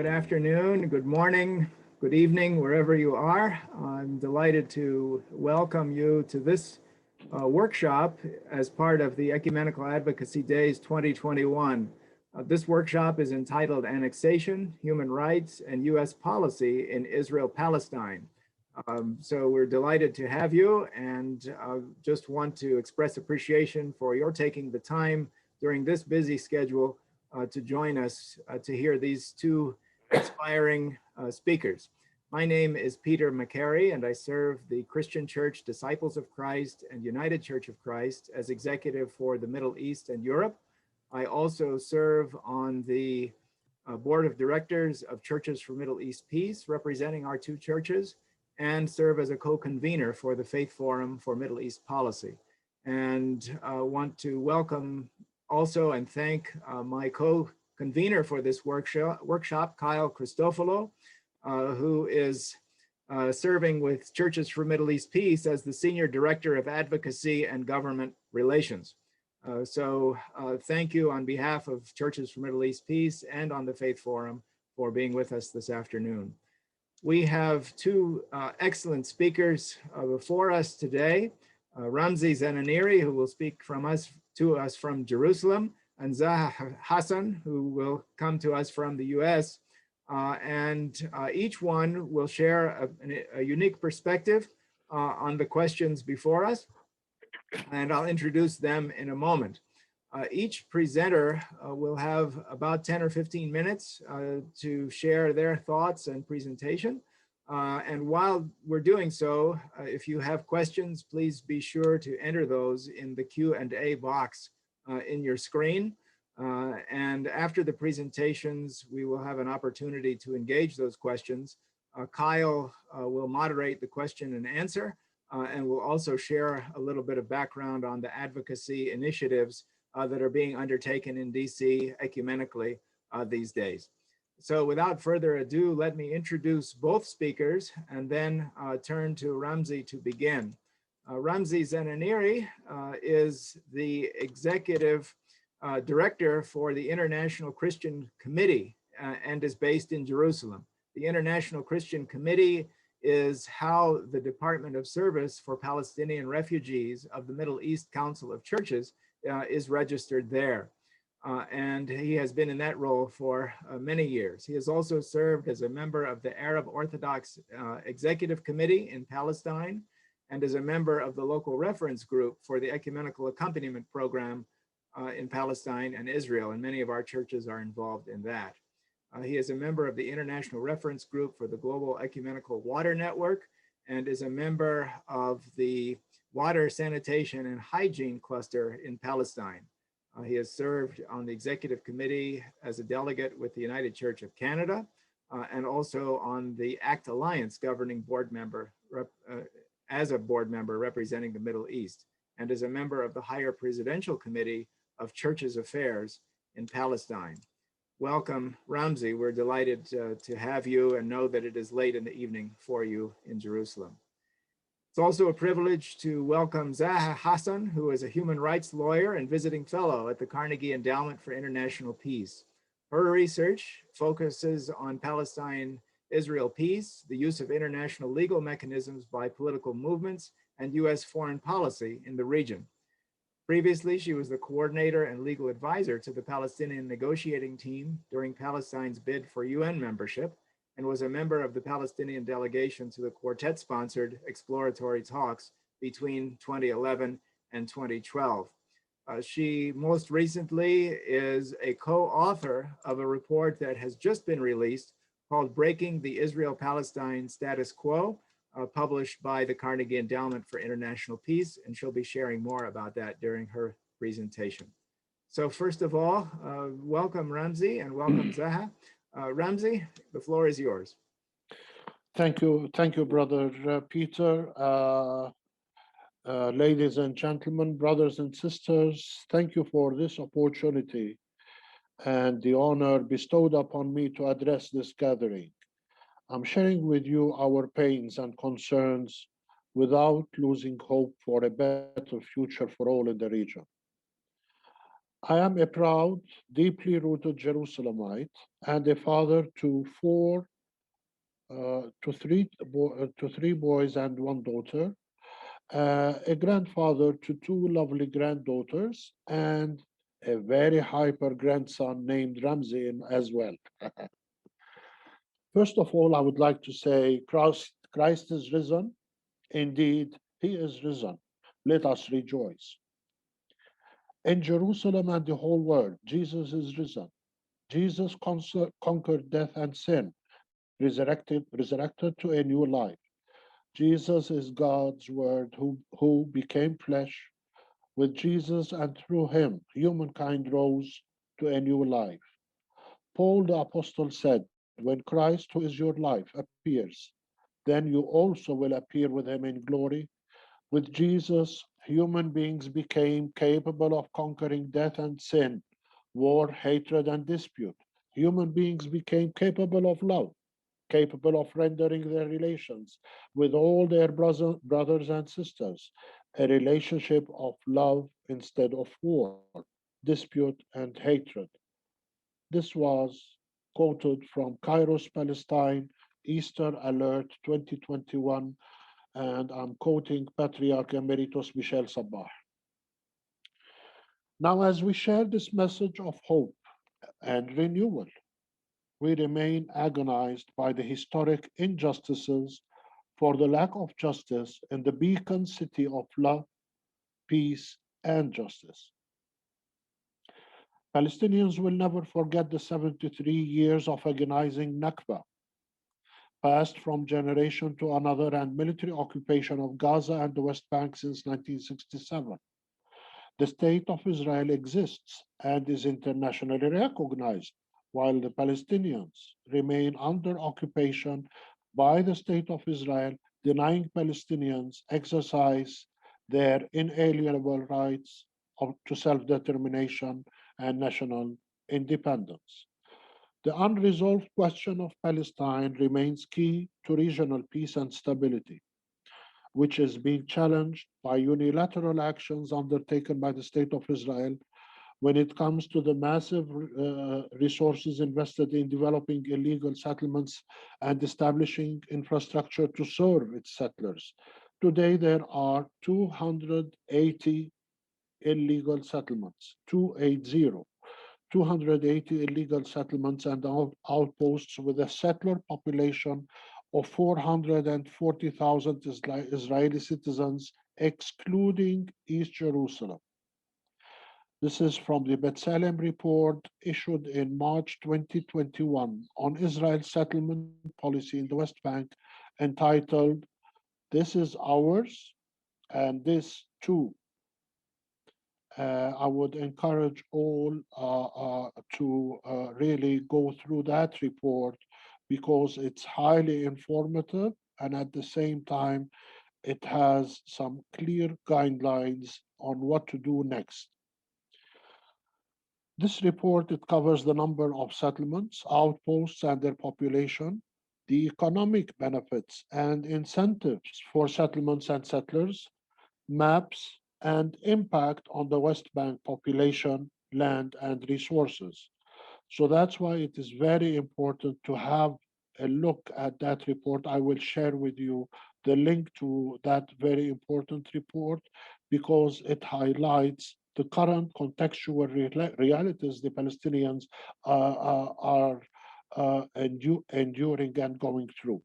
Good afternoon, good morning, good evening, wherever you are. I'm delighted to welcome you to this workshop as part of the Ecumenical Advocacy Days 2021. This workshop is entitled Annexation, Human Rights, and U.S. Policy in Israel-Palestine. So we're delighted to have you, and just want to express appreciation for your taking the time during this busy schedule to join us to hear these two inspiring speakers. My name is Peter McCary, and I serve the Christian Church Disciples of Christ and United Church of Christ as executive for the Middle East and Europe. I also serve on the board of directors of Churches for Middle East Peace, representing our two churches, and serve as a co-convener for the Faith Forum for Middle East Policy. And want to welcome also and thank my co-convener for this workshop, Kyle Christofolo, who is serving with Churches for Middle East Peace as the Senior Director of Advocacy and Government Relations. So thank you on behalf of Churches for Middle East Peace and on the Faith Forum for being with us this afternoon. We have two excellent speakers before us today, Ramzi Zenaniri, who will speak to us from Jerusalem, and Zaha Hassan, who will come to us from the US. And each one will share a unique perspective on the questions before us, and I'll introduce them in a moment. Each presenter will have about 10 or 15 minutes to share their thoughts and presentation. And while we're doing so, if you have questions, please be sure to enter those in the Q&A box in your screen. And after the presentations, we will have an opportunity to engage those questions. Kyle will moderate the question and answer, and will also share a little bit of background on the advocacy initiatives that are being undertaken in DC ecumenically these days. So without further ado, let me introduce both speakers and then turn to Ramzi to begin. Ramzi Zenaniri is the executive director for the International Christian Committee and is based in Jerusalem. The International Christian Committee is how the Department of Service for Palestinian Refugees of the Middle East Council of Churches is registered there. And he has been in that role for many years. He has also served as a member of the Arab Orthodox Executive Committee in Palestine, and is a member of the local reference group for the Ecumenical Accompaniment Program in Palestine and Israel, and many of our churches are involved in that. He is a member of the International Reference Group for the Global Ecumenical Water Network, and is a member of the Water, Sanitation, and Hygiene Cluster in Palestine. He has served on the executive committee as a delegate with the United Church of Canada, and also on the ACT Alliance governing board member, as a board member representing the Middle East, and is a member of the Higher Presidential Committee of Churches Affairs in Palestine. Welcome, Ramzi. We're delighted to have you and know that it is late in the evening for you in Jerusalem. It's also a privilege to welcome Zaha Hassan, who is a human rights lawyer and visiting fellow at the Carnegie Endowment for International Peace. Her research focuses on Palestine-Israel peace, the use of international legal mechanisms by political movements, and US foreign policy in the region. Previously, she was the coordinator and legal advisor to the Palestinian negotiating team during Palestine's bid for UN membership, and was a member of the Palestinian delegation to the quartet-sponsored exploratory talks between 2011 and 2012. She most recently is a co-author of a report that has just been released called Breaking the Israel-Palestine Status Quo, published by the Carnegie Endowment for International Peace, and she'll be sharing more about that during her presentation. So first of all, welcome Ramzi and welcome Zaha. Ramzi, the floor is yours. Thank you, Brother Peter. Ladies and gentlemen, brothers and sisters, thank you for this opportunity and the honor bestowed upon me to address this gathering. I'm sharing with you our pains and concerns without losing hope for a better future for all in the region. I am a proud, deeply rooted Jerusalemite and a father to three boys and one daughter, a grandfather to two lovely granddaughters, and a very hyper grandson named Ramsey as well. First of all, I would like to say Christ is risen. Indeed, he is risen. Let us rejoice. In Jerusalem and the whole world, Jesus is risen. Jesus conquered death and sin, resurrected to a new life. Jesus is God's word who became flesh. With Jesus and through him, humankind rose to a new life. Paul the apostle said, when Christ, who is your life, appears, then you also will appear with him in glory. With Jesus, human beings became capable of conquering death and sin, war, hatred, and dispute. Human beings became capable of love, capable of rendering their relations with all their brothers and sisters, a relationship of love instead of war, dispute, and hatred. This was quoted from Kairos, Palestine, Easter Alert 2021, and I'm quoting Patriarch Emeritus Michel Sabah. Now, as we share this message of hope and renewal, we remain agonized by the historic injustices for the lack of justice in the beacon city of love, peace, and justice. Palestinians will never forget the 73 years of agonizing Nakba, passed from generation to another, and military occupation of Gaza and the West Bank since 1967. The state of Israel exists and is internationally recognized, while the Palestinians remain under occupation by the state of Israel, denying Palestinians exercise their inalienable rights to self-determination and national independence. The unresolved question of Palestine remains key to regional peace and stability, which is being challenged by unilateral actions undertaken by the State of Israel when it comes to the massive resources invested in developing illegal settlements and establishing infrastructure to serve its settlers. Today, there are 280 illegal settlements, 280. 280 illegal settlements and outposts with a settler population of 440,000 Israeli citizens, excluding East Jerusalem. This is from the B'Tselem report issued in March 2021 on Israel's settlement policy in the West Bank, entitled, "This is Ours and This Too." I would encourage all to really go through that report because it's highly informative and at the same time, it has some clear guidelines on what to do next. This report, it covers the number of settlements, outposts, and their population, the economic benefits and incentives for settlements and settlers, maps, and impact on the West Bank population, land, and resources. So that's why it is very important to have a look at that report. I will share with you the link to that very important report because it highlights the current contextual realities the Palestinians are enduring and going through.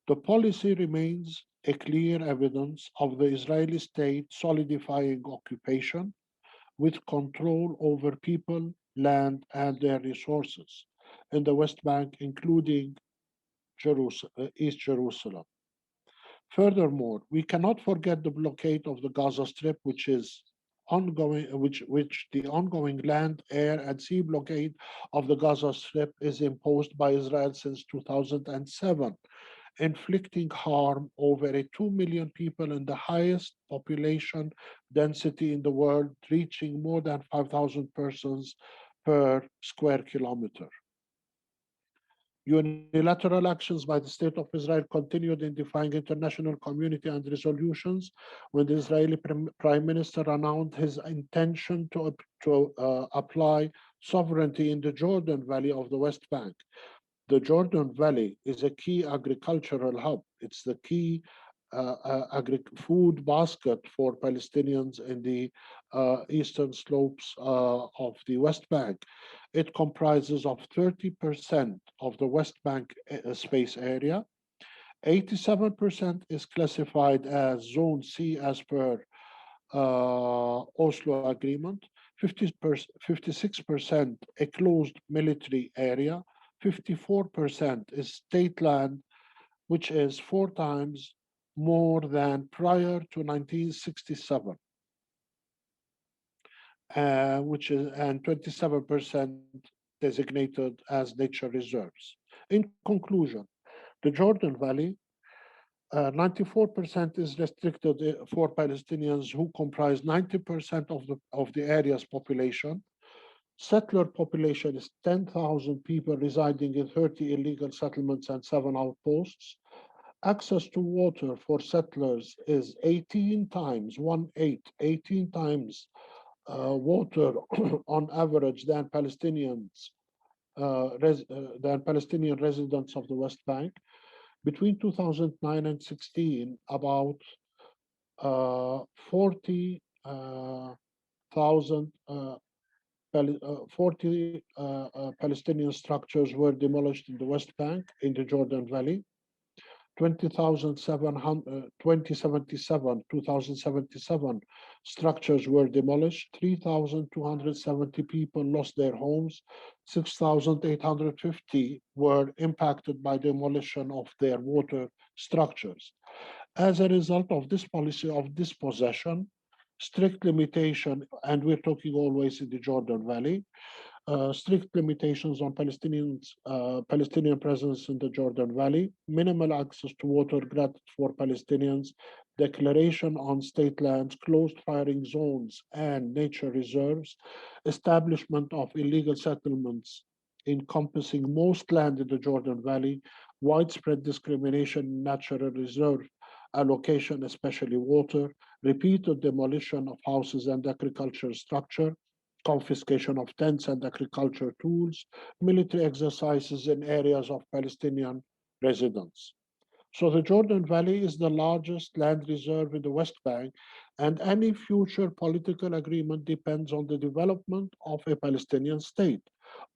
The policy remains a clear evidence of the Israeli state solidifying occupation with control over people, land, and their resources in the West Bank, including East Jerusalem. Furthermore, we cannot forget the blockade of the Gaza Strip, which is ongoing, which the ongoing land, air, and sea blockade of the Gaza Strip is imposed by Israel since 2007, inflicting harm over 2 million people in the highest population density in the world, reaching more than 5,000 persons per square kilometer. Unilateral actions by the State of Israel continued in defying international community and resolutions when the Israeli Prime Minister announced his intention to apply sovereignty in the Jordan Valley of the West Bank. The Jordan Valley is a key agricultural hub. It's the key food basket for Palestinians in the eastern slopes of the West Bank. It comprises of 30% of the West Bank space area. 87% is classified as Zone C as per Oslo Agreement. 56% a closed military area. 54% is state land, which is 4 times more than prior to 1967, and 27% designated as nature reserves. In conclusion, the Jordan Valley, 94% is restricted for Palestinians who comprise 90% of the area's population. Settler population is 10,000 people residing in 30 illegal settlements and 7 outposts. Access to water for settlers is 18 times water on average than Palestinian residents of the West Bank. Between 2009 and 16, about 40,000 Palestinian structures were demolished in the West Bank, in the Jordan Valley. 2077 structures were demolished. 3,270 people lost their homes. 6,850 were impacted by demolition of their water structures. As a result of this policy of dispossession, strict limitation, and we're talking always in the Jordan Valley, strict limitations on Palestinian presence in the Jordan Valley, minimal access to water granted for Palestinians, declaration on state lands, closed firing zones and nature reserves, establishment of illegal settlements encompassing most land in the Jordan Valley, widespread discrimination in natural reserve allocation, especially water, repeated demolition of houses and agricultural structure, confiscation of tents and agriculture tools, military exercises in areas of Palestinian residents. So the Jordan Valley is the largest land reserve in the West Bank, and any future political agreement depends on the development of a Palestinian state.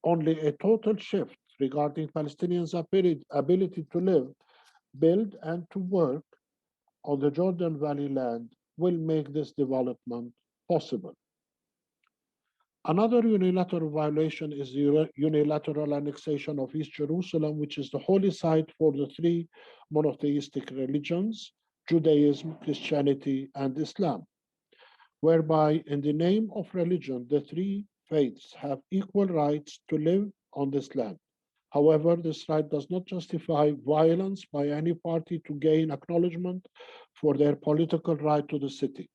Only a total shift regarding Palestinians' ability to live, build, and to work on the Jordan Valley land will make this development possible. Another unilateral violation is the unilateral annexation of East Jerusalem, which is the holy site for the 3 monotheistic religions, Judaism, Christianity, and Islam, whereby in the name of religion, the 3 faiths have equal rights to live on this land. However, this right does not justify violence by any party to gain acknowledgement for their political right to the city.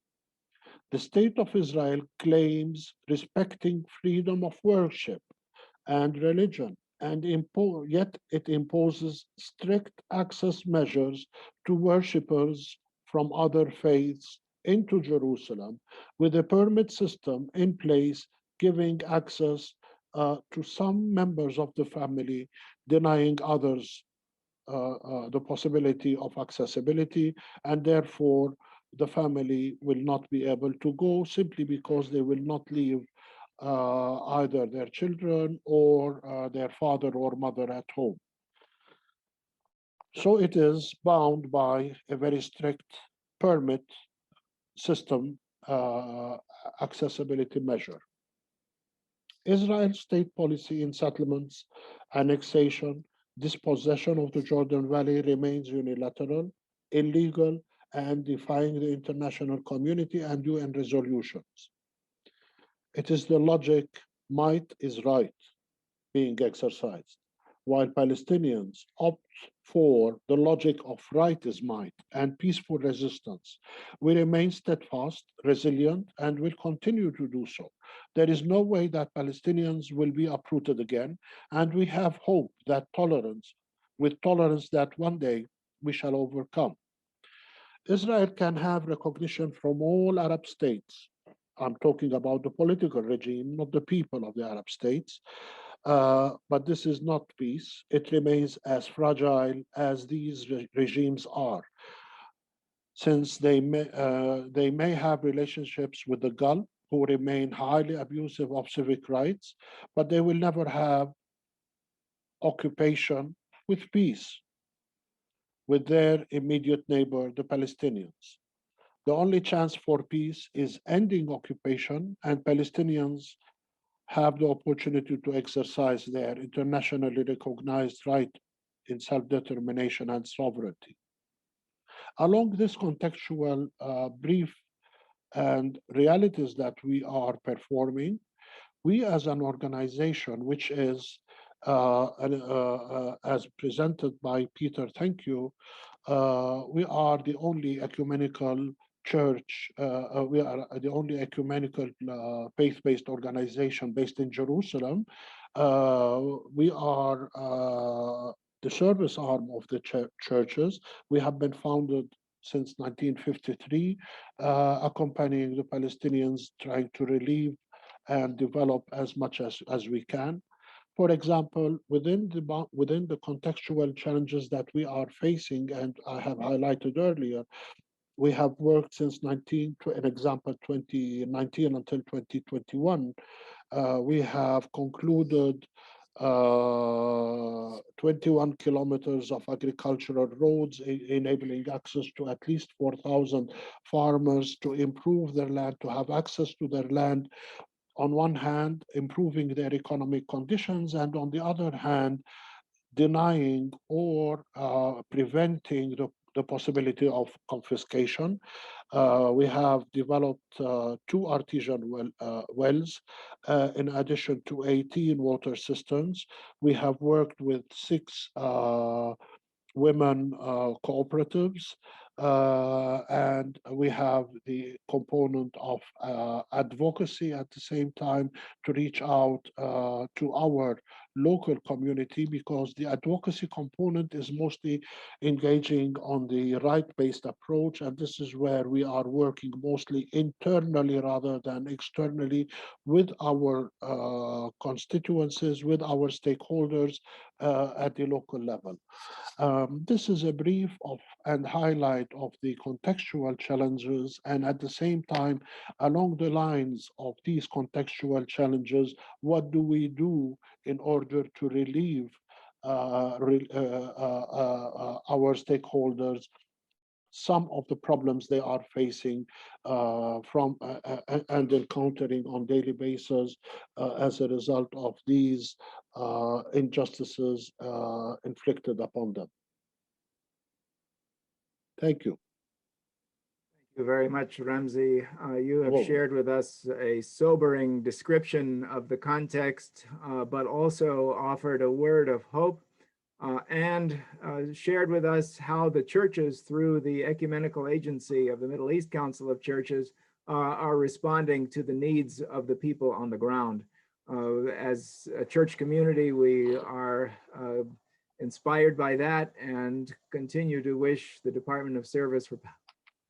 The State of Israel claims respecting freedom of worship and religion, and yet it imposes strict access measures to worshippers from other faiths into Jerusalem, with a permit system in place giving access to some members of the family, denying others the possibility of accessibility, and therefore the family will not be able to go simply because they will not leave either their children or their father or mother at home. So it is bound by a very strict permit system accessibility measure. Israel's state policy in settlements, annexation, dispossession of the Jordan Valley remains unilateral, illegal, and defying the international community and UN resolutions. It is the logic, might is right, being exercised. while Palestinians opt for the logic of right is might and peaceful resistance. We remain steadfast, resilient, and will continue to do so. There is no way that Palestinians will be uprooted again, and we have hope that with tolerance that one day we shall overcome. Israel can have recognition from all Arab states. I'm talking about the political regime, not the people of the Arab states. But this is not peace. It remains as fragile as these regimes are, since they may have relationships with the Gulf, who remain highly abusive of civic rights, but they will never have occupation with peace with their immediate neighbor, the Palestinians. The only chance for peace is ending occupation, and Palestinians have the opportunity to exercise their internationally recognized right in self-determination and sovereignty. Along this contextual brief and realities that we are performing, we as an organization, which is, as presented by Peter, thank you, we are the only ecumenical church, we are the only ecumenical faith-based organization based in Jerusalem. We are the service arm of the churches. We have been founded since 1953, accompanying the Palestinians, trying to relieve and develop as much as we can. For example, within the contextual challenges that we are facing, and I have highlighted earlier, we have worked since 2019 until 2021. We have concluded 21 kilometers of agricultural roads, enabling access to at least 4,000 farmers to improve their land, to have access to their land, on one hand, improving their economic conditions, and on the other hand, denying or preventing the possibility of confiscation. We have developed 2 artesian wells, in addition to 18 water cisterns. We have worked with 6 women cooperatives, and we have the component of advocacy at the same time to reach out to our local community, because the advocacy component is mostly engaging on the right-based approach, and this is where we are working mostly internally rather than externally with our constituencies, with our stakeholders at the local level. This is a brief of and highlight of the contextual challenges, and at the same time, along the lines of these contextual challenges, what do we do in order to relieve our stakeholders some of the problems they are facing and encountering on daily basis as a result of these injustices inflicted upon them. Thank you. Thank you very much, Ramzi. You have shared with us a sobering description of the context, but also offered a word of hope and shared with us how the churches, through the Ecumenical Agency of the Middle East Council of Churches, are responding to the needs of the people on the ground. As a church community, we are inspired by that and continue to wish the Department of Service for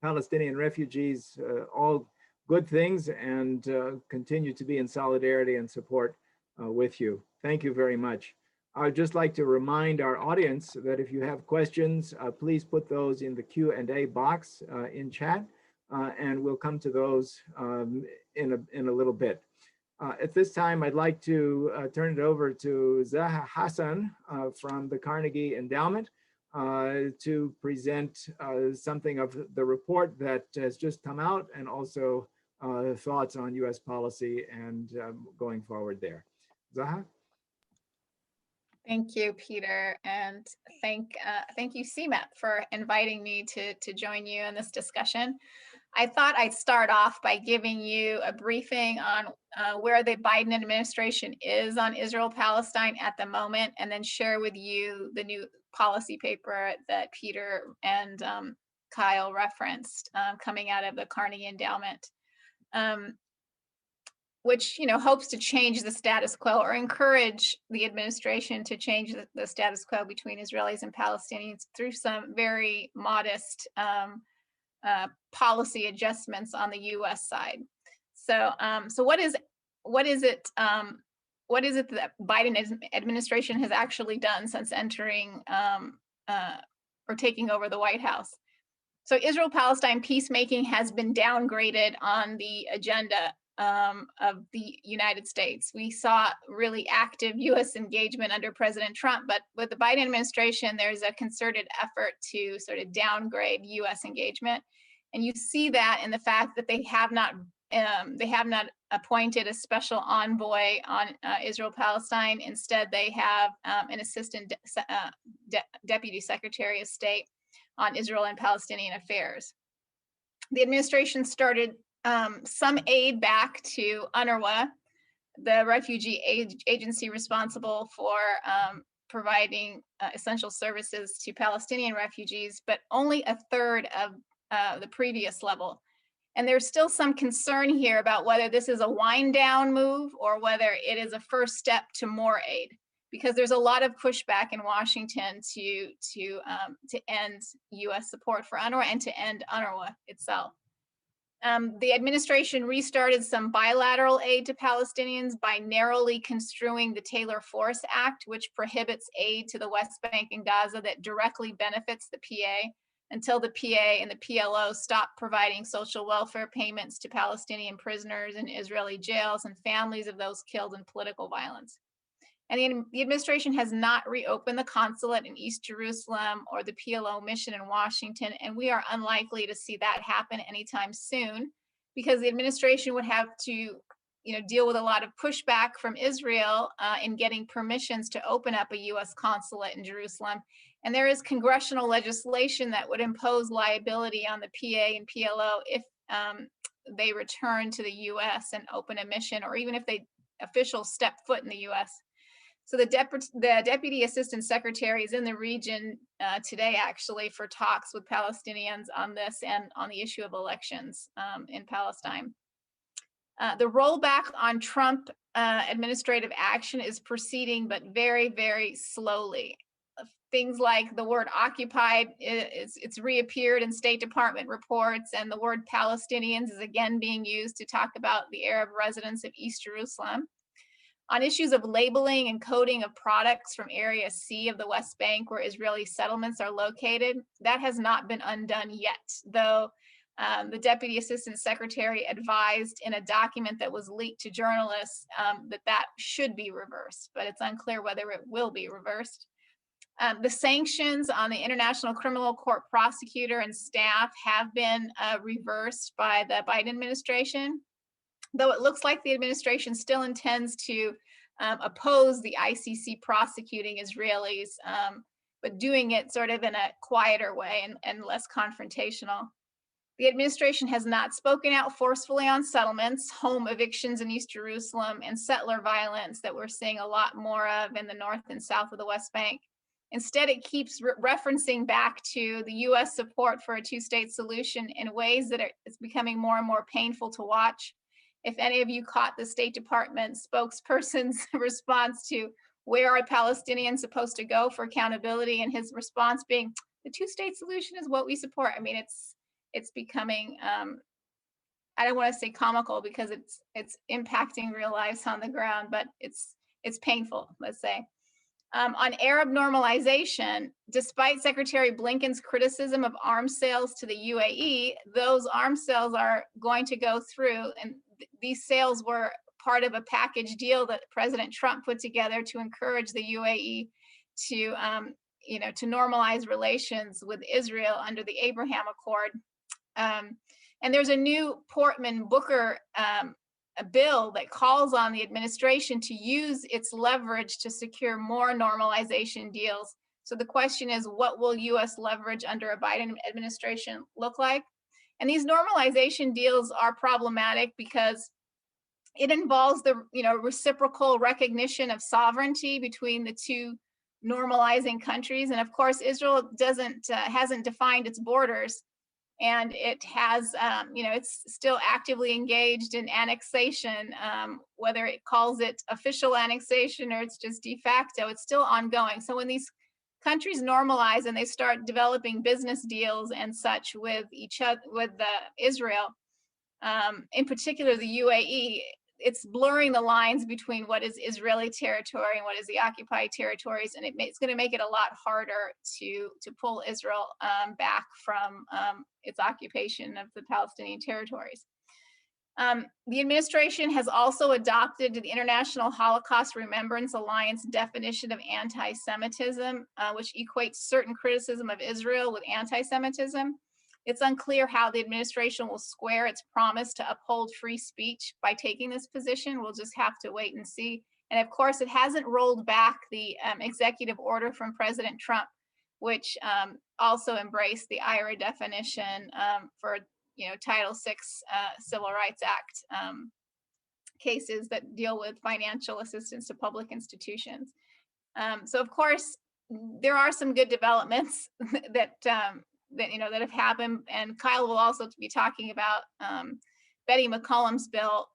Palestinian Refugees all good things, and continue to be in solidarity and support with you. Thank you very much. I'd just like to remind our audience that if you have questions, please put those in the Q&A box in chat, and we'll come to those in a little bit. At this time, I'd like to turn it over to Zaha Hassan from the Carnegie Endowment to present something of the report that has just come out, and also thoughts on U.S. policy and going forward there. Zaha? Thank you, Peter, and thank you, CMAP, for inviting me to join you in this discussion. I thought I'd start off by giving you a briefing on where the Biden administration is on Israel-Palestine at the moment, and then share with you the new policy paper that Peter and Kyle referenced coming out of the Carnegie Endowment, which hopes to change the status quo or encourage the administration to change the status quo between Israelis and Palestinians through some very modest policy adjustments on the U.S. side. So, what is it that Biden administration has actually done since entering or taking over the White House? So, Israel-Palestine peacemaking has been downgraded on the agenda of the United States. We saw really active U.S. engagement under President Trump, but with the Biden administration, there's a concerted effort to sort of downgrade U.S. engagement. And you see that in the fact that they have not appointed a special envoy on Israel-Palestine. Instead, they have an assistant deputy secretary of state on Israel and Palestinian affairs. The administration started some aid back to UNRWA, the refugee agency responsible for providing essential services to Palestinian refugees, but only a third of the previous level. And there's still some concern here about whether this is a wind down move or whether it is a first step to more aid, because there's a lot of pushback in Washington to end U.S. support for UNRWA and to end UNRWA itself. The administration restarted some bilateral aid to Palestinians by narrowly construing the Taylor-Force Act, which prohibits aid to the West Bank and Gaza that directly benefits the PA, until the PA and the PLO stop providing social welfare payments to Palestinian prisoners in Israeli jails and families of those killed in political violence. And the administration has not reopened the consulate in East Jerusalem or the PLO mission in Washington, and we are unlikely to see that happen anytime soon, because the administration would have to deal with a lot of pushback from Israel in getting permissions to open up a U.S. consulate in Jerusalem. And there is congressional legislation that would impose liability on the PA and PLO if they return to the U.S. and open a mission, or even if they officials step foot in the U.S. So the Deputy Assistant Secretary is in the region today, actually, for talks with Palestinians on this and on the issue of elections in Palestine. The rollback on Trump administrative action is proceeding, but very, very slowly. Things like the word occupied, it's reappeared in State Department reports, and the word Palestinians is again being used to talk about the Arab residents of East Jerusalem. On issues of labeling and coding of products from Area C of the West Bank, where Israeli settlements are located, that has not been undone yet, though the Deputy Assistant Secretary advised in a document that was leaked to journalists that should be reversed, but it's unclear whether it will be reversed. The sanctions on the International Criminal Court prosecutor and staff have been reversed by the Biden administration, though it looks like the administration still intends to oppose the ICC prosecuting Israelis, but doing it sort of in a quieter way and less confrontational. The administration has not spoken out forcefully on settlements, home evictions in East Jerusalem, and settler violence that we're seeing a lot more of in the north and south of the West Bank. Instead, it keeps referencing back to the U.S. support for a two-state solution in ways that it's becoming more and more painful to watch. If any of you caught the State Department spokesperson's response to where are Palestinians supposed to go for accountability, and his response being, the two-state solution is what we support. I mean, it's becoming, I don't want to say comical because it's impacting real lives on the ground, but it's painful, let's say. On Arab normalization, despite Secretary Blinken's criticism of arms sales to the UAE, those arms sales are going to go through, and these sales were part of a package deal that President Trump put together to encourage the UAE to, to normalize relations with Israel under the Abraham Accord. And there's a new Portman-Booker a bill that calls on the administration to use its leverage to secure more normalization deals. So the question is, what will U.S. leverage under a Biden administration look like? And these normalization deals are problematic because it involves the reciprocal recognition of sovereignty between the two normalizing countries. And of course, Israel hasn't defined its borders, and it has, it's still actively engaged in annexation, whether it calls it official annexation or it's just de facto, it's still ongoing. So when these countries normalize and they start developing business deals and such with each other, with Israel, in particular the UAE, it's blurring the lines between what is Israeli territory and what is the occupied territories, and it's going to make it a lot harder to pull Israel back from its occupation of the Palestinian territories. The administration has also adopted the International Holocaust Remembrance Alliance definition of anti-Semitism, which equates certain criticism of Israel with anti-Semitism. It's unclear how the administration will square its promise to uphold free speech by taking this position. We'll just have to wait and see. And of course, it hasn't rolled back the executive order from President Trump, which also embraced the IRA definition for Title VI Civil Rights Act cases that deal with financial assistance to public institutions. So of course, there are some good developments that have happened, and Kyle will also be talking about Betty McCollum's bill,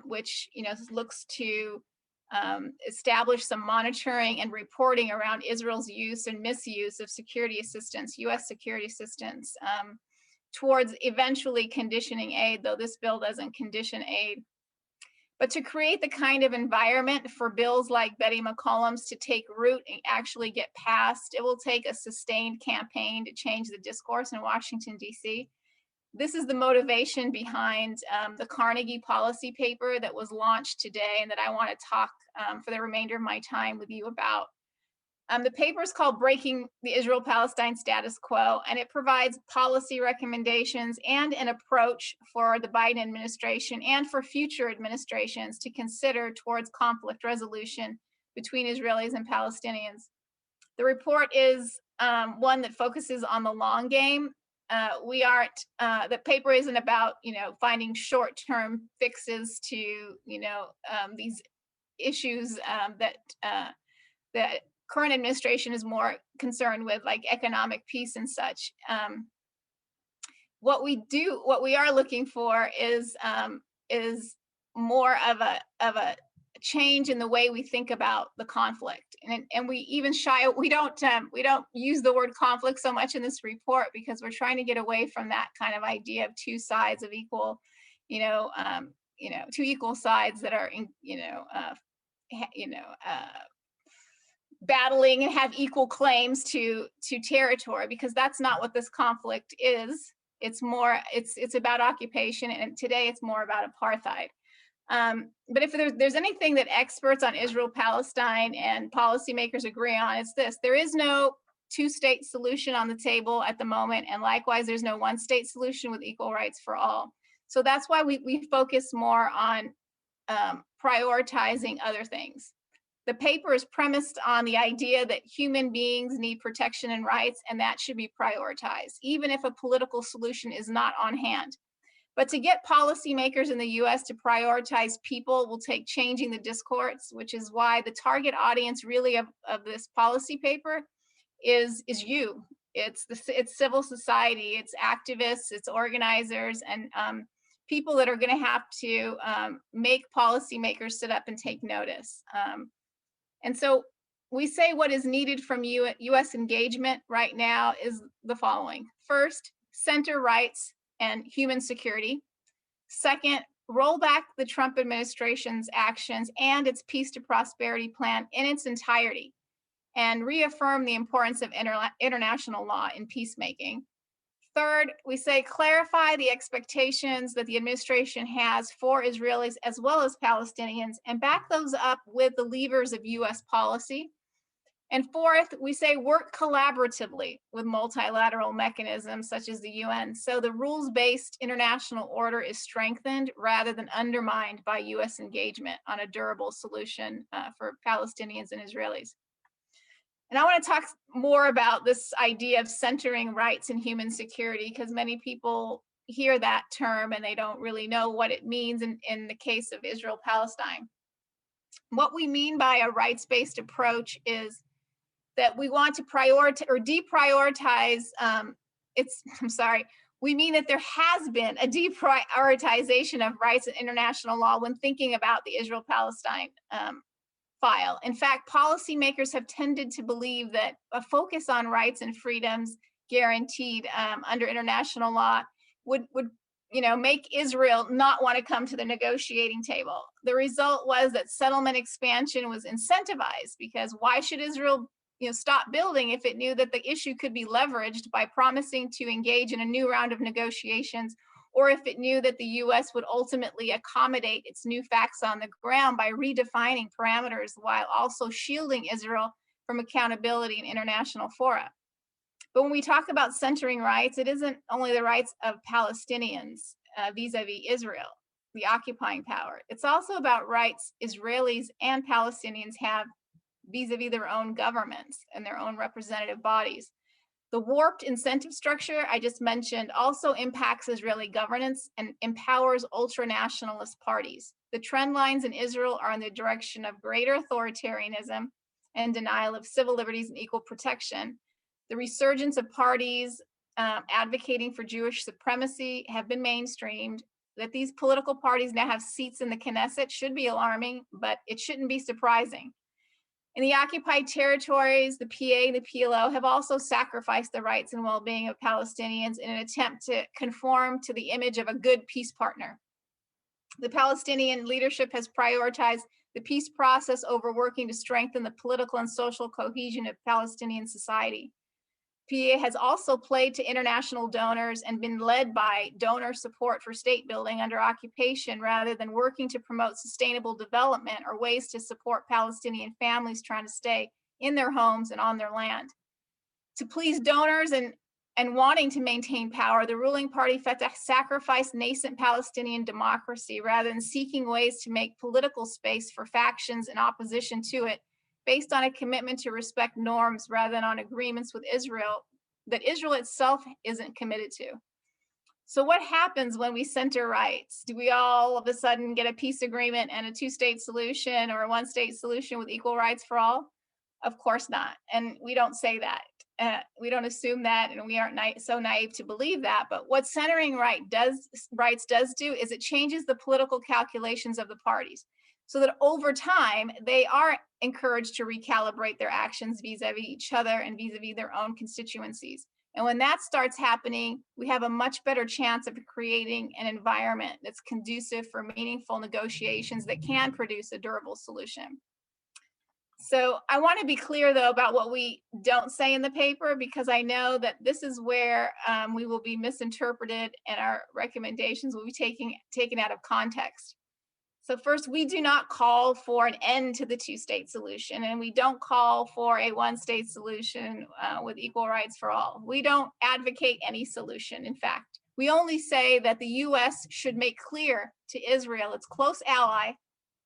which looks to establish some monitoring and reporting around Israel's use and misuse of security assistance, U.S. security assistance, towards eventually conditioning aid, though this bill doesn't condition aid. But to create the kind of environment for bills like Betty McCollum's to take root and actually get passed, it will take a sustained campaign to change the discourse in Washington, D.C. This is the motivation behind the Carnegie policy paper that was launched today and that I want to talk for the remainder of my time with you about. The paper is called Breaking the Israel-Palestine Status Quo, and it provides policy recommendations and an approach for the Biden administration and for future administrations to consider towards conflict resolution between Israelis and Palestinians. The report is one that focuses on the long game. The paper isn't about, finding short-term fixes to, these issues that current administration is more concerned with, like economic peace and such. What we are looking for is more of a change in the way we think about the conflict, and we even we don't use the word conflict so much in this report because we're trying to get away from that kind of idea of two sides of equal, two equal sides that are battling and have equal claims to territory, because that's not what this conflict is. It's about occupation, and today it's more about apartheid. But if there's anything that experts on Israel-Palestine and policymakers agree on, it's this: there is no two-state solution on the table at the moment, and likewise, there's no one-state solution with equal rights for all. So that's why we focus more on prioritizing other things. The paper is premised on the idea that human beings need protection and rights, and that should be prioritized, even if a political solution is not on hand. But to get policymakers in the US to prioritize people will take changing the discourse, which is why the target audience really of this policy paper is you. It's civil society, it's activists, it's organizers, and people that are going to have to make policymakers sit up and take notice. And so we say what is needed from U.S. engagement right now is the following. First, center rights and human security. Second, roll back the Trump administration's actions and its Peace to Prosperity plan in its entirety, and reaffirm the importance of international law in peacemaking. Third, we say clarify the expectations that the administration has for Israelis as well as Palestinians, and back those up with the levers of US policy. And fourth, we say work collaboratively with multilateral mechanisms such as the UN, so the rules-based international order is strengthened rather than undermined by US engagement on a durable solution for Palestinians and Israelis. And I want to talk more about this idea of centering rights and human security, because many people hear that term and they don't really know what it means in the case of Israel-Palestine. What we mean by a rights-based approach is that we want to prioritize or deprioritize, we mean that there has been a deprioritization of rights and international law when thinking about the Israel-Palestine file. In fact, policymakers have tended to believe that a focus on rights and freedoms guaranteed under international law would make Israel not want to come to the negotiating table. The result was that settlement expansion was incentivized, because why should Israel stop building if it knew that the issue could be leveraged by promising to engage in a new round of negotiations, or if it knew that the US would ultimately accommodate its new facts on the ground by redefining parameters while also shielding Israel from accountability in international fora. But when we talk about centering rights, it isn't only the rights of Palestinians vis-a-vis Israel, the occupying power. It's also about rights Israelis and Palestinians have vis-a-vis their own governments and their own representative bodies. The warped incentive structure I just mentioned also impacts Israeli governance and empowers ultra-nationalist parties. The trend lines in Israel are in the direction of greater authoritarianism and denial of civil liberties and equal protection. The resurgence of parties advocating for Jewish supremacy have been mainstreamed. That these political parties now have seats in the Knesset should be alarming, but it shouldn't be surprising. In the occupied territories, the PA and the PLO have also sacrificed the rights and well-being of Palestinians in an attempt to conform to the image of a good peace partner. The Palestinian leadership has prioritized the peace process over working to strengthen the political and social cohesion of Palestinian society. PA has also played to international donors and been led by donor support for state building under occupation, rather than working to promote sustainable development or ways to support Palestinian families trying to stay in their homes and on their land. To please donors and wanting to maintain power, the ruling party Fatah sacrificed nascent Palestinian democracy rather than seeking ways to make political space for factions in opposition to it, based on a commitment to respect norms rather than on agreements with Israel that Israel itself isn't committed to. So what happens when we center rights? Do we all of a sudden get a peace agreement and a two-state solution or a one-state solution with equal rights for all? Of course not. And we don't say that. We don't assume that, and we aren't so naive to believe that. But what centering rights does do is it changes the political calculations of the parties, so that over time, they are encouraged to recalibrate their actions vis-a-vis each other and vis-a-vis their own constituencies. And when that starts happening, we have a much better chance of creating an environment that's conducive for meaningful negotiations that can produce a durable solution. So I want to be clear, though, about what we don't say in the paper, because I know that this is where we will be misinterpreted and our recommendations will be taken out of context. So first, we do not call for an end to the two-state solution, and we don't call for a one-state solution with equal rights for all. We don't advocate any solution. In fact, we only say that the US should make clear to Israel, its close ally,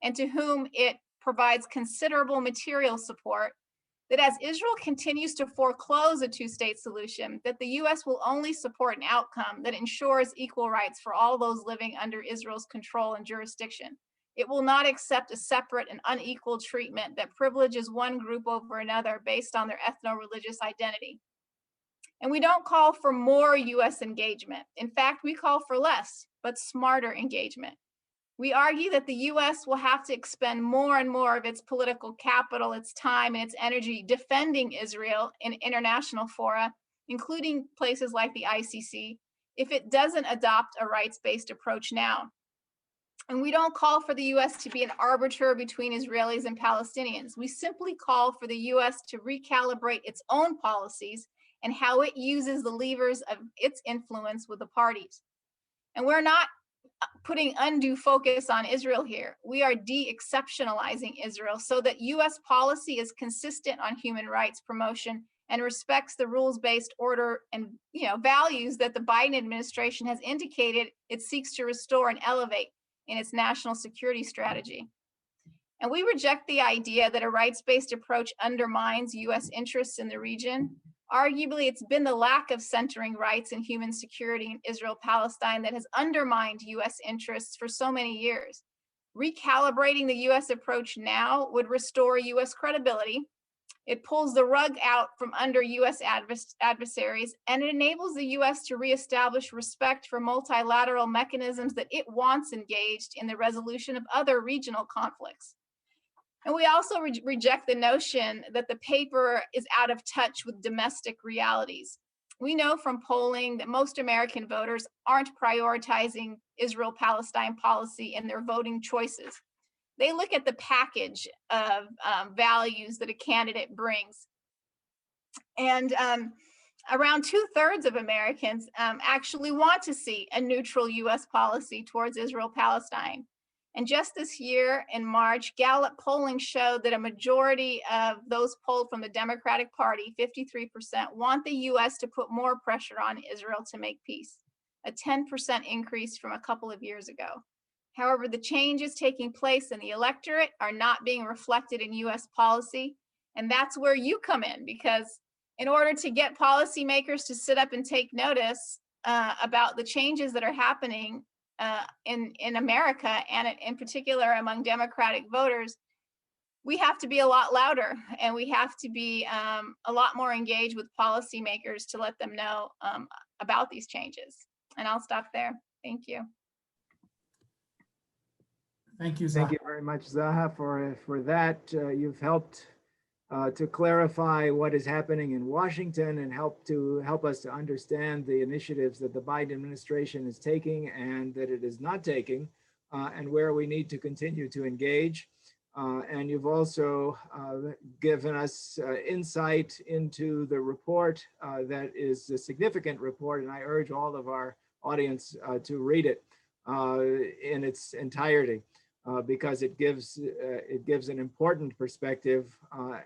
and to whom it provides considerable material support, that as Israel continues to foreclose a two-state solution, that the US will only support an outcome that ensures equal rights for all those living under Israel's control and jurisdiction. It will not accept a separate and unequal treatment that privileges one group over another based on their ethno-religious identity. And we don't call for more US engagement. In fact, we call for less, but smarter engagement. We argue that the US will have to expend more and more of its political capital, its time, and its energy defending Israel in international fora, including places like the ICC, if it doesn't adopt a rights-based approach now. And we don't call for the US to be an arbiter between Israelis and Palestinians. We simply call for the US to recalibrate its own policies and how it uses the levers of its influence with the parties. And we're not putting undue focus on Israel here. We are de-exceptionalizing Israel so that US policy is consistent on human rights promotion and respects the rules-based order and values that the Biden administration has indicated it seeks to restore and elevate in its national security strategy. And we reject the idea that a rights-based approach undermines US interests in the region. Arguably, it's been the lack of centering rights and human security in Israel-Palestine that has undermined US interests for so many years. Recalibrating the US approach now would restore US credibility. It pulls the rug out from under US adversaries, and it enables the US to reestablish respect for multilateral mechanisms that it wants engaged in the resolution of other regional conflicts. And we also reject the notion that the paper is out of touch with domestic realities. We know from polling that most American voters aren't prioritizing Israel-Palestine policy in their voting choices. They look at the package of values that a candidate brings. And around 2/3 of Americans actually want to see a neutral US policy towards Israel-Palestine. And just this year in March, Gallup polling showed that a majority of those polled from the Democratic Party, 53%, want the US to put more pressure on Israel to make peace, a 10% increase from a couple of years ago. However, the changes taking place in the electorate are not being reflected in US policy. And that's where you come in, because in order to get policymakers to sit up and take notice about the changes that are happening in America, and in particular among Democratic voters, we have to be a lot louder, and we have to be a lot more engaged with policymakers to let them know about these changes. And I'll stop there. Thank you. Thank you, Zaha. Thank you very much, Zaha, for that. You've helped to clarify what is happening in Washington and help us to understand the initiatives that the Biden administration is taking and that it is not taking, and where we need to continue to engage. And you've also given us insight into the report that is a significant report, and I urge all of our audience to read it in its entirety. Because it gives an important perspective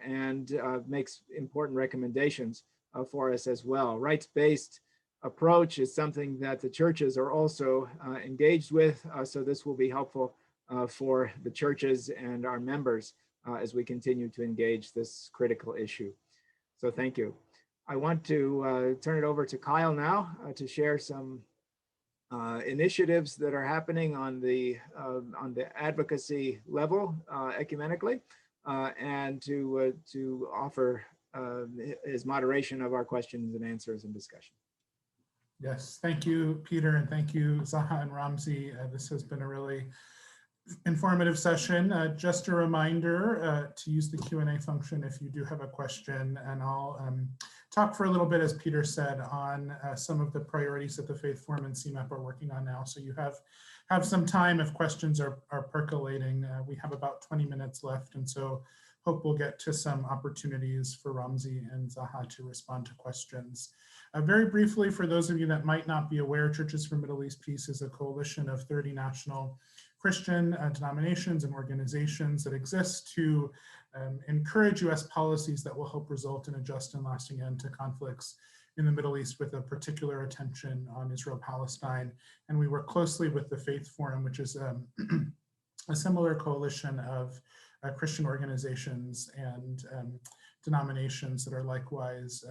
and makes important recommendations for us as well. Rights-based approach is something that the churches are also engaged with, so this will be helpful for the churches and our members as we continue to engage this critical issue. So thank you. I want to turn it over to Kyle now to share some initiatives that are happening on the advocacy level ecumenically, and to offer his moderation of our questions and answers and discussion. Yes, thank you, Peter, and thank you, Zaha and Ramzi. This has been a really informative session. Just a reminder to use the Q&A function if you do have a question, and I'll talk for a little bit, as Peter said, on some of the priorities that the Faith Forum and CMAP are working on now. So you have some time if questions are percolating. We have about 20 minutes left, and so hope we'll get to some opportunities for Ramzi and Zaha to respond to questions. Very briefly, for those of you that might not be aware, Churches for Middle East Peace is a coalition of 30 national Christian denominations and organizations that exist to encourage US policies that will help result in a just and lasting end to conflicts in the Middle East, with a particular attention on Israel-Palestine. And we work closely with the Faith Forum, which is a similar coalition of Christian organizations and denominations that are likewise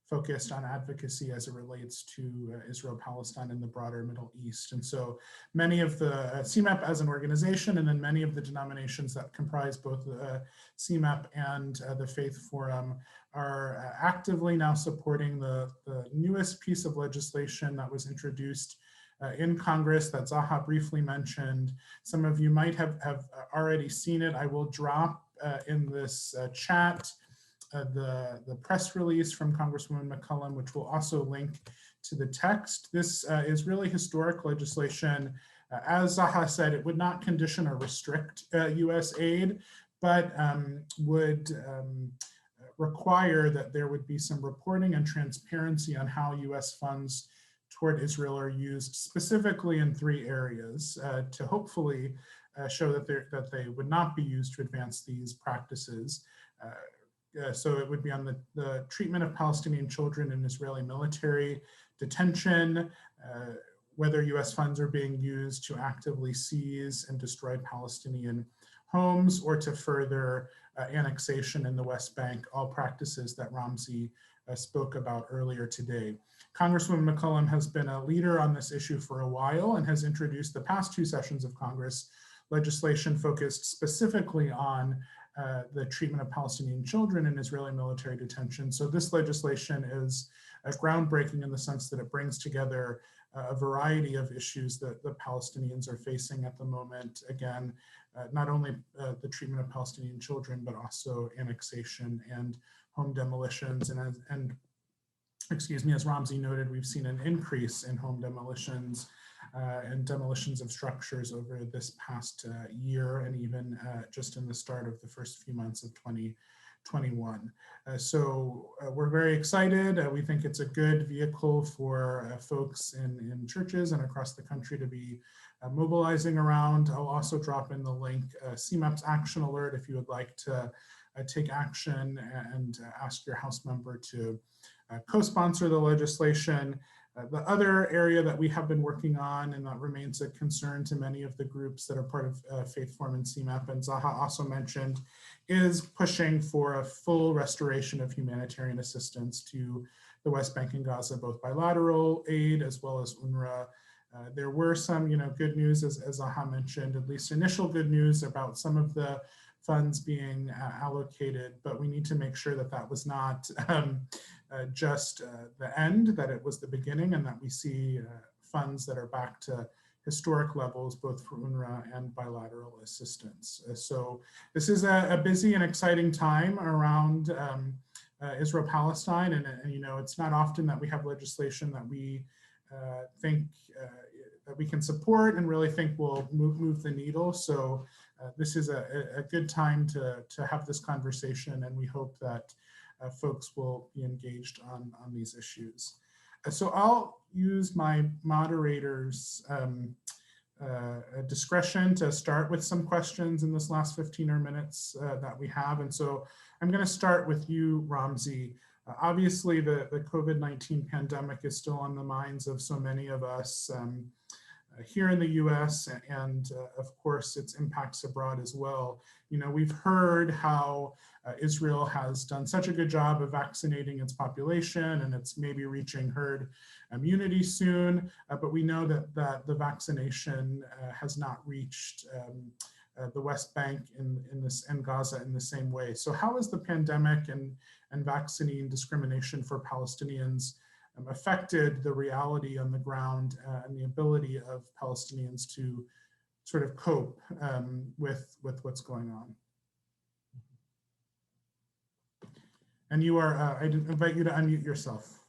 focused on advocacy as it relates to Israel-Palestine and the broader Middle East. And so many of the CMAP as an organization, and then many of the denominations that comprise both the CMAP and the Faith Forum, are actively now supporting the newest piece of legislation that was introduced in Congress that Zaha briefly mentioned. Some of you might have already seen it. I will drop in this chat the press release from Congresswoman McCollum, which will also link to the text. This is really historic legislation. As Zaha said, it would not condition or restrict US aid, but would require that there would be some reporting and transparency on how US funds toward Israel are used, specifically in 3 areas, to hopefully show that they would not be used to advance these practices. So it would be on the treatment of Palestinian children in Israeli military detention, whether US funds are being used to actively seize and destroy Palestinian homes or to further annexation in the West Bank, all practices that Ramzi spoke about earlier today. Congresswoman McCollum has been a leader on this issue for a while and has introduced the past 2 sessions of Congress legislation focused specifically on the treatment of Palestinian children in Israeli military detention. So this legislation is groundbreaking in the sense that it brings together a variety of issues that the Palestinians are facing at the moment. Again, not only the treatment of Palestinian children, but also annexation and home demolitions. And excuse me, as Ramzi noted, we've seen an increase in home demolitions and demolitions of structures over this past year, and even just in the start of the first few months of 2021. So we're very excited. We think it's a good vehicle for folks in churches and across the country to be mobilizing around. I'll also drop in the link, CMAP's action alert, if you would like to take action and ask your House member to co-sponsor the legislation. The other area that we have been working on, and that remains a concern to many of the groups that are part of Faith Forum and CMAP, and Zaha also mentioned, is pushing for a full restoration of humanitarian assistance to the West Bank and Gaza, both bilateral aid as well as UNRWA. There were some, good news, as Zaha mentioned, at least initial good news about some of the funds being allocated, but we need to make sure that that was not just the end, that it was the beginning, and that we see funds that are back to historic levels, both for UNRWA and bilateral assistance. So this is a busy and exciting time around Israel-Palestine, and it's not often that we have legislation that we think that we can support and really think will move the needle. So this is a good time to have this conversation, and we hope that folks will be engaged on these issues. So I'll use my moderator's discretion to start with some questions in this last 15 or minutes that we have. And so I'm going to start with you, Ramzi. Obviously, the COVID-19 pandemic is still on the minds of so many of us here in the US, and of course its impacts abroad as well. We've heard how Israel has done such a good job of vaccinating its population, and it's maybe reaching herd immunity soon, but we know that the vaccination has not reached the West Bank and Gaza in the same way. So how has the pandemic and vaccine discrimination for Palestinians affected the reality on the ground and the ability of Palestinians to sort of cope with what's going on? And you are, I invite you to unmute yourself.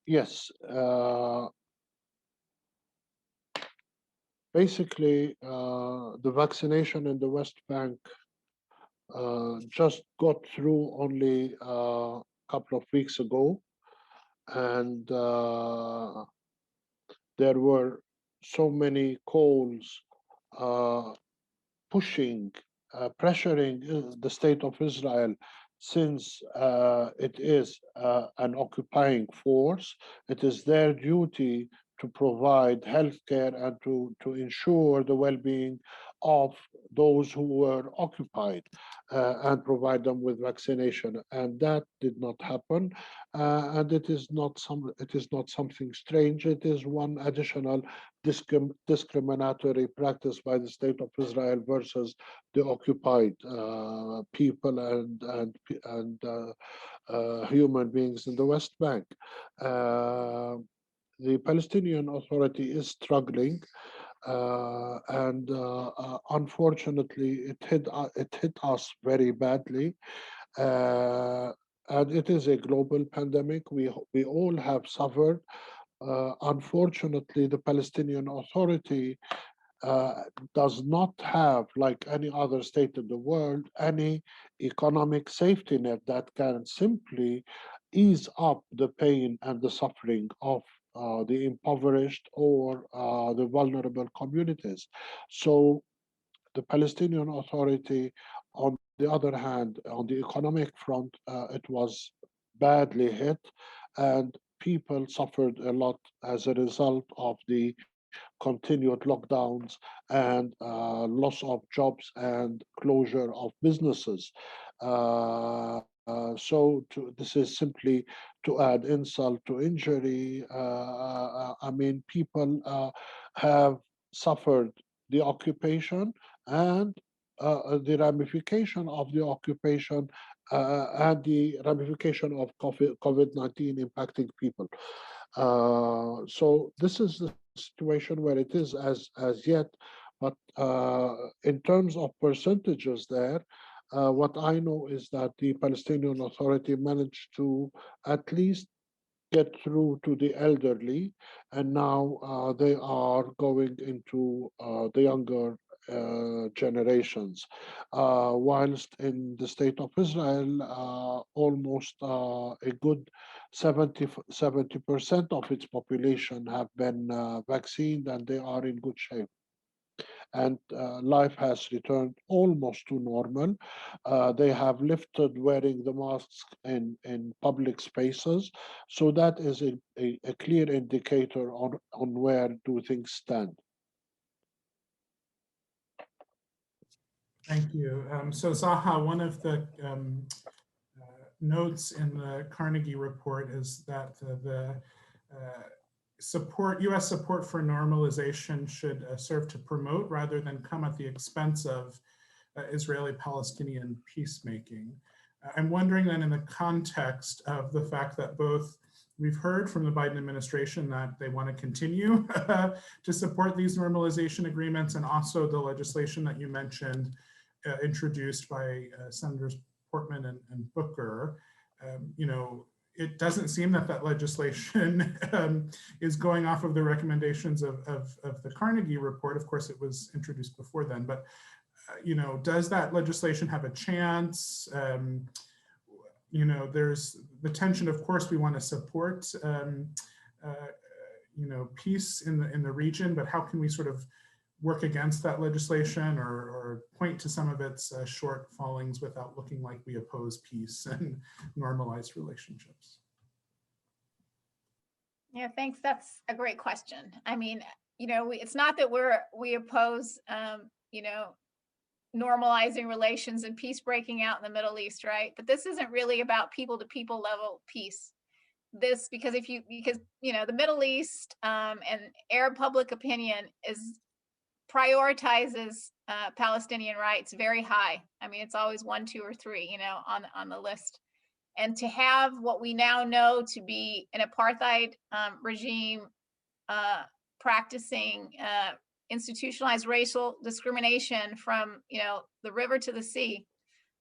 Yes. Basically, the vaccination in the West Bank just got through only a couple of weeks ago, and there were so many calls pushing, pressuring the state of Israel, since it is an occupying force. It is their duty to provide healthcare and to ensure the well-being of those who were occupied and provide them with vaccination, and that did not happen. And it is not something strange. It is one additional discriminatory practice by the state of Israel versus the occupied people and human beings in the West Bank. The Palestinian Authority is struggling, and unfortunately, it hit us very badly. And it is a global pandemic. We all have suffered. Unfortunately, the Palestinian Authority does not have, like any other state in the world, any economic safety net that can simply ease up the pain and the suffering of the impoverished or the vulnerable communities. So the Palestinian Authority, on the other hand, on the economic front, it was badly hit, and people suffered a lot as a result of the continued lockdowns and loss of jobs and closure of businesses. This is simply to add insult to injury. I mean, people have suffered the occupation and the ramification of the occupation and the ramification of COVID-19 impacting people. So this is the situation where it is as yet, but in terms of percentages there, what I know is that the Palestinian Authority managed to at least get through to the elderly, and now they are going into the younger generations. Whilst in the state of Israel, almost a good 70% of its population have been vaccinated and they are in good shape. And life has returned almost to normal. They have lifted wearing the masks in public spaces. So that is a clear indicator on where do things stand. Thank you. So Zaha, one of the notes in the Carnegie report is that the U.S. support for normalization should serve to promote rather than come at the expense of Israeli-Palestinian peacemaking. I'm wondering then, in the context of the fact that both we've heard from the Biden administration that they want to continue to support these normalization agreements, and also the legislation that you mentioned introduced by Senators Portman and Booker, you know, it doesn't seem that that legislation is going off of the recommendations of the Carnegie report. Of course, it was introduced before then, but you know, does that legislation have a chance? You know, there's the tension. Of course, we want to support you know, peace in the region, but how can we sort of work against that legislation or point to some of its shortfallings without looking like we oppose peace and normalized relationships? Yeah, thanks. That's a great question. I mean, you know, it's not that we oppose, you know, normalizing relations and peace breaking out in the Middle East, right? But this isn't really about people-to-people level peace. Because you know, the Middle East and Arab public opinion prioritizes Palestinian rights very high. I mean, it's always 1, 2, or 3, you know, on the list. And to have what we now know to be an apartheid regime practicing institutionalized racial discrimination from, you know, the river to the sea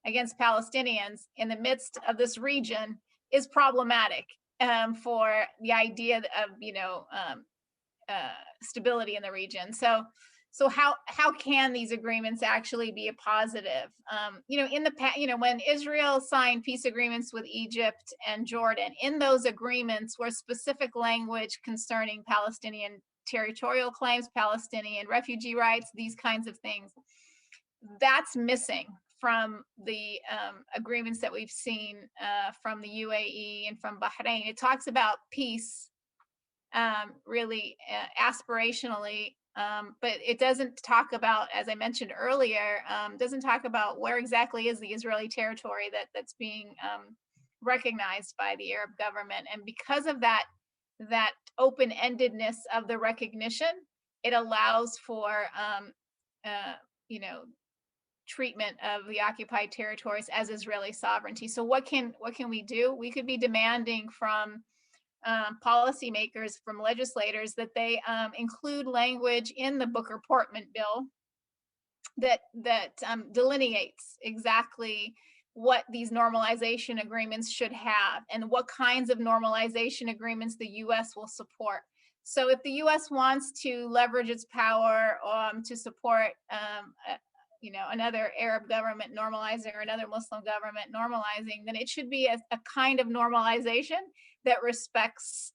against Palestinians in the midst of this region is problematic for the idea of, you know, stability in the region. So how can these agreements actually be a positive? You know, in the past, you know, when Israel signed peace agreements with Egypt and Jordan, in those agreements were specific language concerning Palestinian territorial claims, Palestinian refugee rights, these kinds of things. That's missing from the agreements that we've seen from the UAE and from Bahrain. It talks about peace really aspirationally, but it doesn't talk about, as I mentioned earlier, doesn't talk about where exactly is the Israeli territory that's being recognized by the Arab government. And because of that open-endedness of the recognition, it allows for you know, treatment of the occupied territories as Israeli sovereignty. So what can we do? We could be demanding from policymakers, from legislators, that they include language in the Booker-Portman bill that delineates exactly what these normalization agreements should have and what kinds of normalization agreements the U.S. will support. So if the U.S. wants to leverage its power to support you know, another Arab government normalizing or another Muslim government normalizing, then it should be a kind of normalization that respects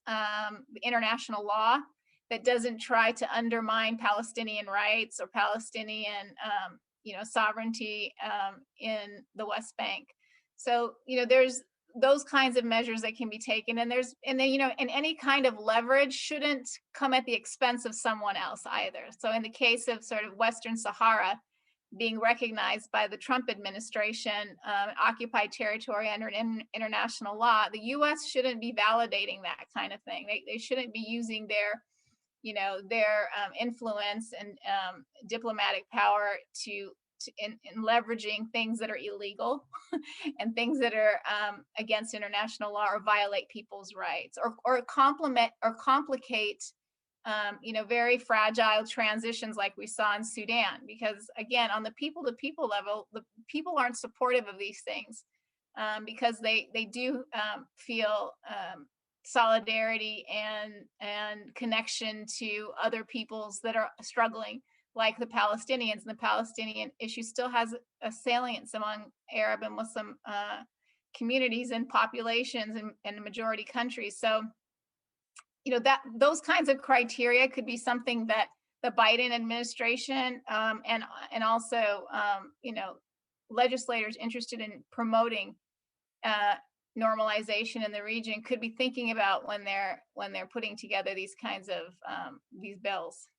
international law, that doesn't try to undermine Palestinian rights or Palestinian you know, sovereignty in the West Bank. So, you know, there's those kinds of measures that can be taken. And then, you know, and any kind of leverage shouldn't come at the expense of someone else either. So in the case of sort of Western Sahara being recognized by the Trump administration, occupied territory under international law, the US shouldn't be validating that kind of thing. They shouldn't be using their, you know, their influence and diplomatic power in leveraging things that are illegal and things that are against international law or violate people's rights or complicate you know, very fragile transitions like we saw in Sudan. Because again, on the people-to-people level, the people aren't supportive of these things because they do feel solidarity and connection to other peoples that are struggling, like the Palestinians. And the Palestinian issue still has a salience among Arab and Muslim communities and populations in majority countries. So, you know, that those kinds of criteria could be something that the Biden administration and also, you know, legislators interested in promoting normalization in the region could be thinking about when they're putting together these kinds of these bills.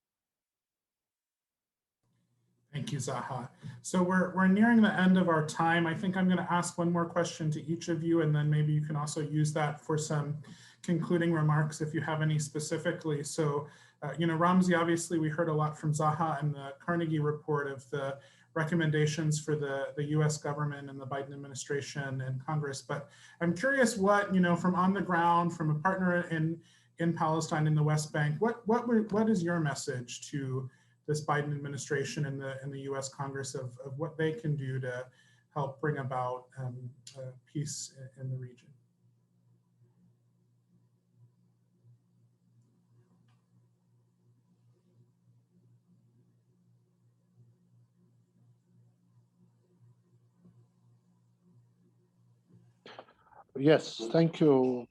Thank you, Zaha. So we're nearing the end of our time. I think I'm going to ask one more question to each of you, and then maybe you can also use that for some concluding remarks if you have any specifically. So, you know, Ramzi, obviously we heard a lot from Zaha in the Carnegie report of the recommendations for the US government and the Biden administration and Congress. But I'm curious what, you know, from on the ground, from a partner in Palestine in the West Bank, what is your message to this Biden administration and the US Congress of what they can do to help bring about peace in the region? Yes, thank you,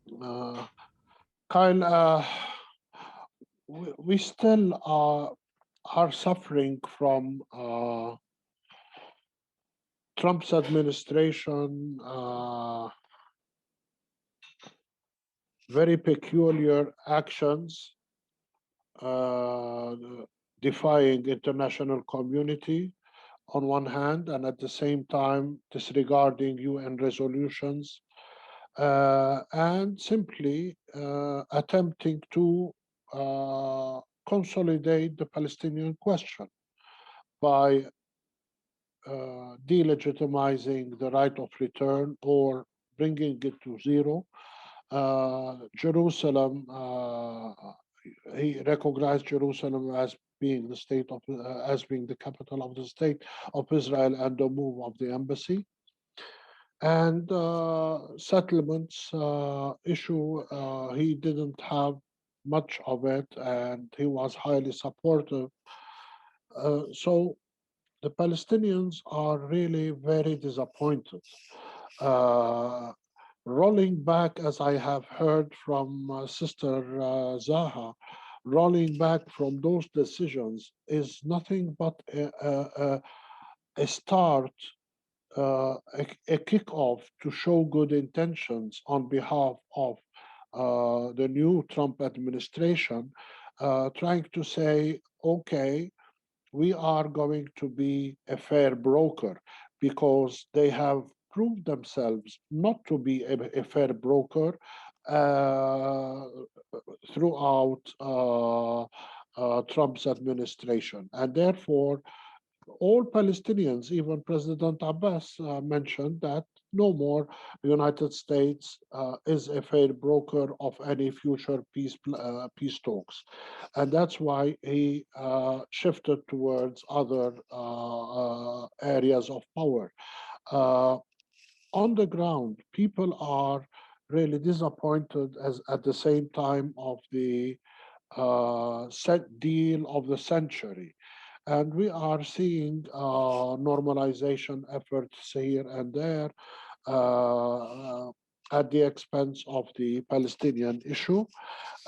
Kyle. We still are suffering from Trump's administration, very peculiar actions, defying international community on one hand, and at the same time disregarding UN resolutions, and simply attempting to consolidate the Palestinian question by delegitimizing the right of return or bringing it to zero. Jerusalem, he recognized Jerusalem as being the state of, as being the capital of the state of Israel and the move of the embassy. And settlements issue, he didn't have much of it, and he was highly supportive. So the Palestinians are really very disappointed. Rolling back, as I have heard from Sister Zaha, rolling back from those decisions is nothing but a start, a kickoff to show good intentions on behalf of the new Trump administration, trying to say, okay, we are going to be a fair broker, because they have proved themselves not to be a fair broker throughout Trump's administration. And therefore, all Palestinians, even President Abbas mentioned that no more the United States is a fair broker of any future peace talks. And that's why he shifted towards other areas of power. On the ground, people are really disappointed as at the same time of the deal of the century. And we are seeing normalization efforts here and there at the expense of the Palestinian issue.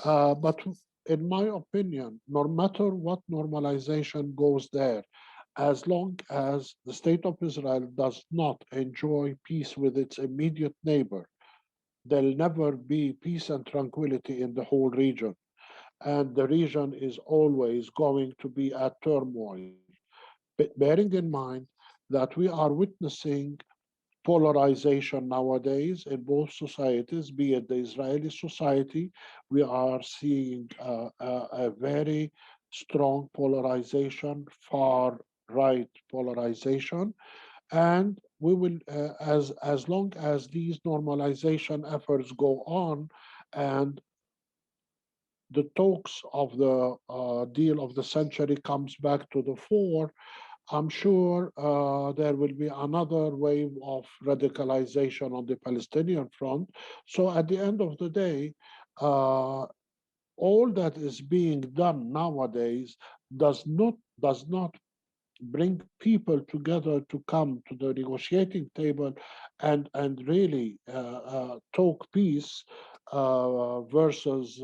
But in my opinion, no matter what normalization goes there, as long as the state of Israel does not enjoy peace with its immediate neighbor, there'll never be peace and tranquility in the whole region. And the region is always going to be at turmoil. But bearing in mind that we are witnessing polarization nowadays in both societies, be it the Israeli society, we are seeing a very strong polarization, far right polarization, and we will, as long as these normalization efforts go on, and the talks of the deal of the century comes back to the fore, I'm sure there will be another wave of radicalization on the Palestinian front. So at the end of the day, all that is being done nowadays does not bring people together to come to the negotiating table and really talk peace versus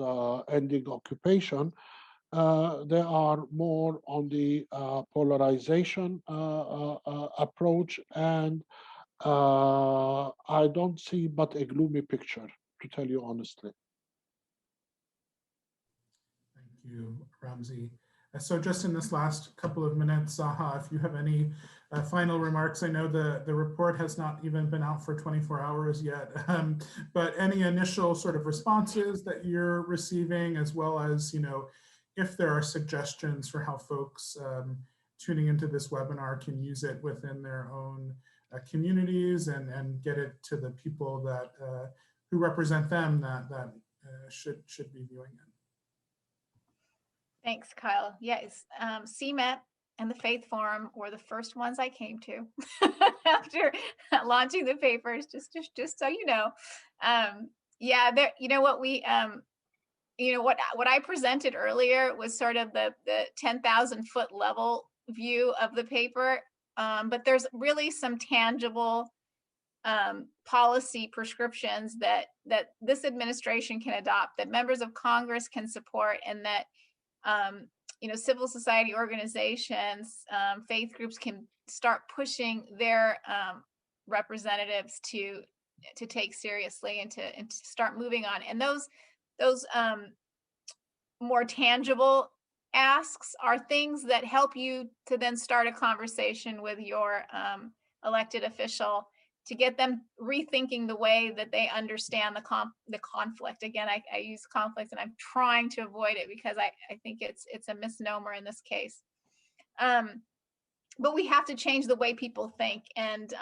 ending occupation. They are more on the polarization approach, and I don't see but a gloomy picture, to tell you honestly. Thank you, Ramzi. So just in this last couple of minutes, Zaha, if you have any final remarks, I know the report has not even been out for 24 hours yet, but any initial sort of responses that you're receiving, as well as, if there are suggestions for how folks tuning into this webinar can use it within their own communities and get it to the people that who represent them that should be viewing it. Thanks, Kyle. Yes, CMEP and the Faith Forum were the first ones I came to after launching the papers, just so you know. Yeah, there, what I presented earlier was sort of the 10,000 foot level view of the paper, but there's really some tangible policy prescriptions that this administration can adopt, that members of Congress can support, and that civil society organizations, faith groups can start pushing their representatives to take seriously and to start moving on. And those more tangible asks are things that help you to then start a conversation with your elected official, to get them rethinking the way that they understand the conflict. Again, I use conflict, and I'm trying to avoid it because I think it's a misnomer in this case. But we have to change the way people think, and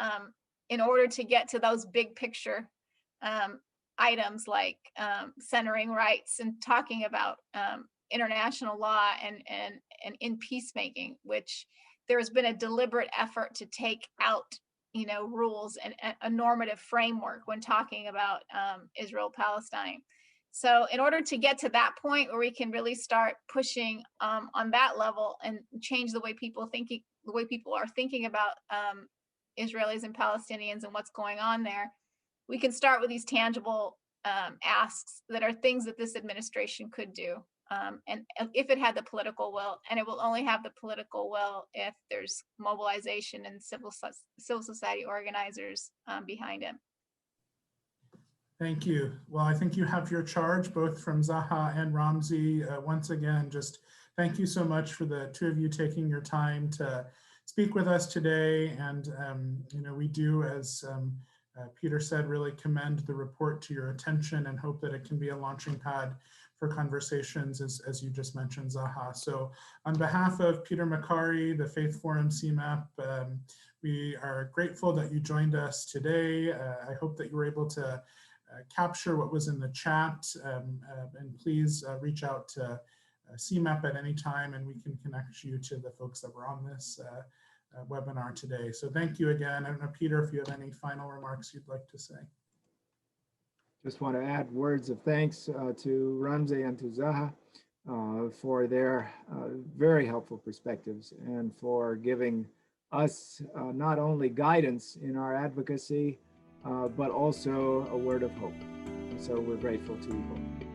in order to get to those big picture items like centering rights and talking about international law and in peacemaking, which there has been a deliberate effort to take out rules and a normative framework when talking about Israel-Palestine. So in order to get to that point where we can really start pushing on that level and change the way people are thinking about Israelis and Palestinians and what's going on there, we can start with these tangible asks that are things that this administration could do. And if it had the political will, and it will only have the political will if there's mobilization and civil society organizers behind it. Thank you. Well, I think you have your charge, both from Zaha and Ramzi. Once again, just thank you so much for the two of you taking your time to speak with us today. And we do, as Peter said, really commend the report to your attention and hope that it can be a launching pad for conversations, as you just mentioned, Zaha. So on behalf of Peter Macari, the Faith Forum CMAP, we are grateful that you joined us today. I hope that you were able to capture what was in the chat, and please reach out to CMAP at any time, and we can connect you to the folks that were on this webinar today. So thank you again. I don't know, Peter, if you have any final remarks you'd like to say. Just want to add words of thanks to Ramzi and to Zaha for their very helpful perspectives, and for giving us not only guidance in our advocacy, but also a word of hope. So we're grateful to you both.